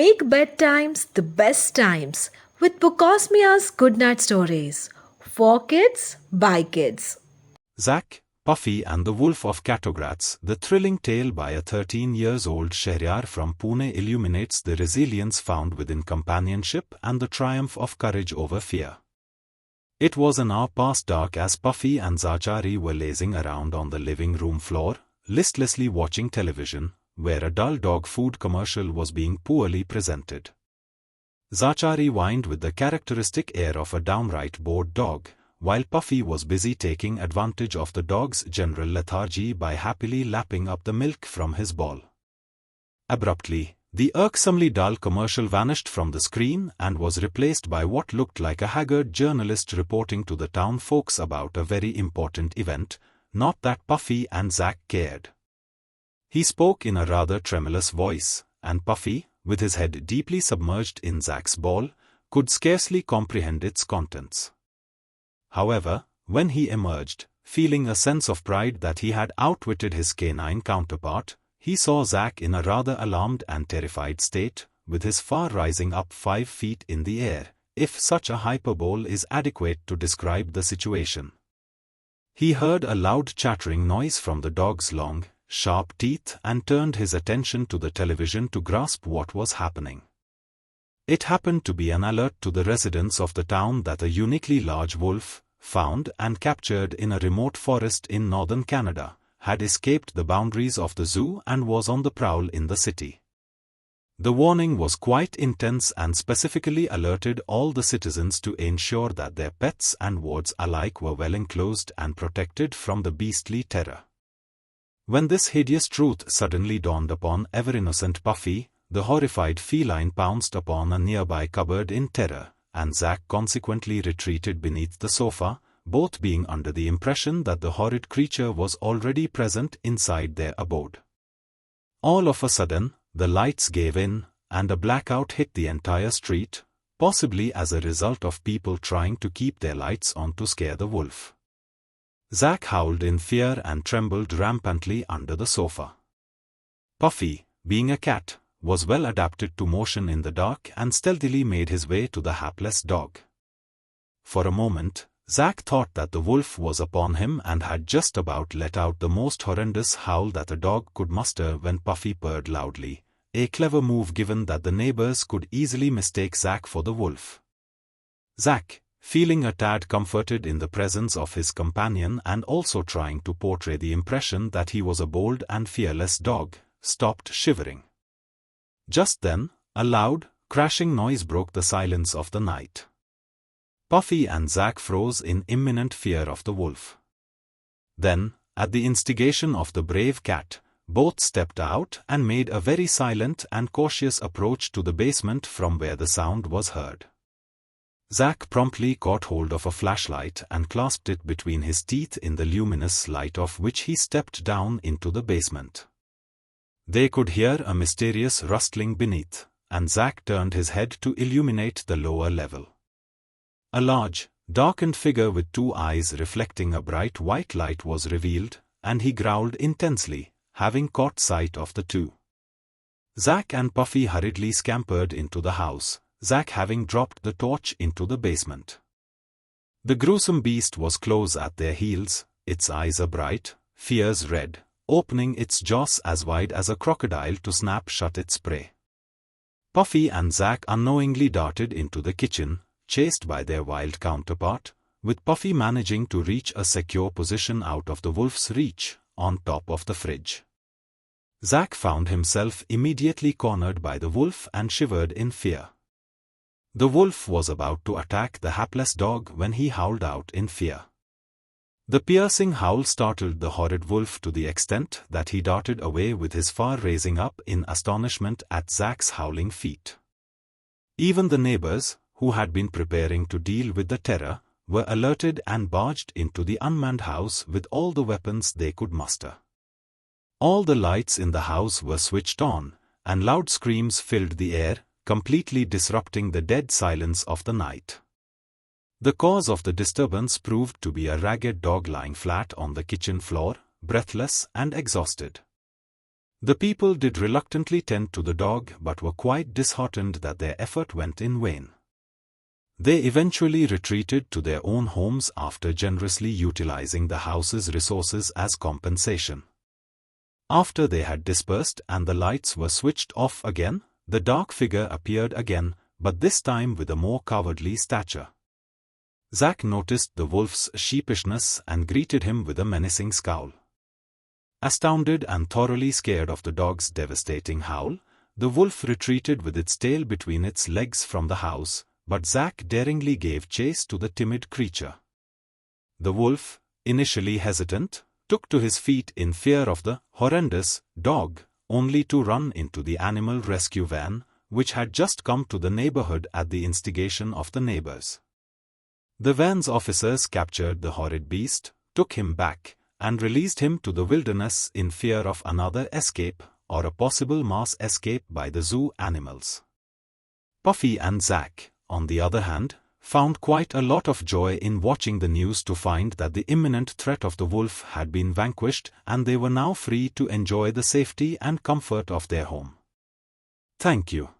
Make bedtimes the best times with Bookosmia's Goodnight Stories. For kids, by kids. Zack, Puffy and the Wolf of Cattogratz, the thrilling tale by a 13-year-old Shehryaar from Pune illuminates the resilience found within companionship and the triumph of courage over fear. It was an hour past dark as Puffy and Zachary were lazing around on the living room floor, listlessly watching television, where a dull dog food commercial was being poorly presented. Zachary whined with the characteristic air of a downright bored dog, while Puffy was busy taking advantage of the dog's general lethargy by happily lapping up the milk from his bowl. Abruptly, the irksomely dull commercial vanished from the screen and was replaced by what looked like a haggard journalist reporting to the town folks about a very important event, not that Puffy and Zack cared. He spoke in a rather tremulous voice, and Puffy, with his head deeply submerged in Zack's bowl, could scarcely comprehend its contents. However, when he emerged, feeling a sense of pride that he had outwitted his canine counterpart, he saw Zack in a rather alarmed and terrified state, with his fur rising up 5 feet in the air, if such a hyperbole is adequate to describe the situation. He heard a loud chattering noise from the dog's long, sharp teeth and turned his attention to the television to grasp what was happening. It happened to be an alert to the residents of the town that a uniquely large wolf, found and captured in a remote forest in northern Canada, had escaped the boundaries of the zoo and was on the prowl in the city. The warning was quite intense and specifically alerted all the citizens to ensure that their pets and wards alike were well enclosed and protected from the beastly terror. When this hideous truth suddenly dawned upon ever-innocent Puffy, the horrified feline pounced upon a nearby cupboard in terror, and Zack consequently retreated beneath the sofa, both being under the impression that the horrid creature was already present inside their abode. All of a sudden, the lights gave in, and a blackout hit the entire street, possibly as a result of people trying to keep their lights on to scare the wolf. Zack howled in fear and trembled rampantly under the sofa. Puffy, being a cat, was well adapted to motion in the dark and stealthily made his way to the hapless dog. For a moment, Zack thought that the wolf was upon him and had just about let out the most horrendous howl that a dog could muster when Puffy purred loudly, a clever move given that the neighbors could easily mistake Zack for the wolf. Zack, feeling a tad comforted in the presence of his companion and also trying to portray the impression that he was a bold and fearless dog, stopped shivering. Just then, a loud, crashing noise broke the silence of the night. Puffy and Zack froze in imminent fear of the wolf. Then, at the instigation of the brave cat, both stepped out and made a very silent and cautious approach to the basement from where the sound was heard. Zack promptly caught hold of a flashlight and clasped it between his teeth in the luminous light of which he stepped down into the basement. They could hear a mysterious rustling beneath, and Zack turned his head to illuminate the lower level. A large, darkened figure with 2 eyes reflecting a bright white light was revealed, and he growled intensely, having caught sight of the two. Zack and Puffy hurriedly scampered into the house, Zack having dropped the torch into the basement. The gruesome beast was close at their heels, its eyes a bright, fierce red, opening its jaws as wide as a crocodile to snap shut its prey. Puffy and Zack unknowingly darted into the kitchen, chased by their wild counterpart, with Puffy managing to reach a secure position out of the wolf's reach, on top of the fridge. Zack found himself immediately cornered by the wolf and shivered in fear. The wolf was about to attack the hapless dog when he howled out in fear. The piercing howl startled the horrid wolf to the extent that he darted away with his fur raising up in astonishment at Zack's howling feat. Even the neighbors, who had been preparing to deal with the terror, were alerted and barged into the unmanned house with all the weapons they could muster. All the lights in the house were switched on, and loud screams filled the air, completely disrupting the dead silence of the night. The cause of the disturbance proved to be a ragged dog lying flat on the kitchen floor, breathless and exhausted. The people did reluctantly tend to the dog but were quite disheartened that their effort went in vain. They eventually retreated to their own homes after generously utilizing the house's resources as compensation. After they had dispersed and the lights were switched off again, the dark figure appeared again, but this time with a more cowardly stature. Zack noticed the wolf's sheepishness and greeted him with a menacing scowl. Astounded and thoroughly scared of the dog's devastating howl, the wolf retreated with its tail between its legs from the house, but Zack daringly gave chase to the timid creature. The wolf, initially hesitant, took to his feet in fear of the horrendous dog, only to run into the animal rescue van, which had just come to the neighborhood at the instigation of the neighbors. The van's officers captured the horrid beast, took him back, and released him to the wilderness in fear of another escape, or a possible mass escape by the zoo animals. Puffy and Zack, on the other hand, found quite a lot of joy in watching the news to find that the imminent threat of the wolf had been vanquished and they were now free to enjoy the safety and comfort of their home. Thank you.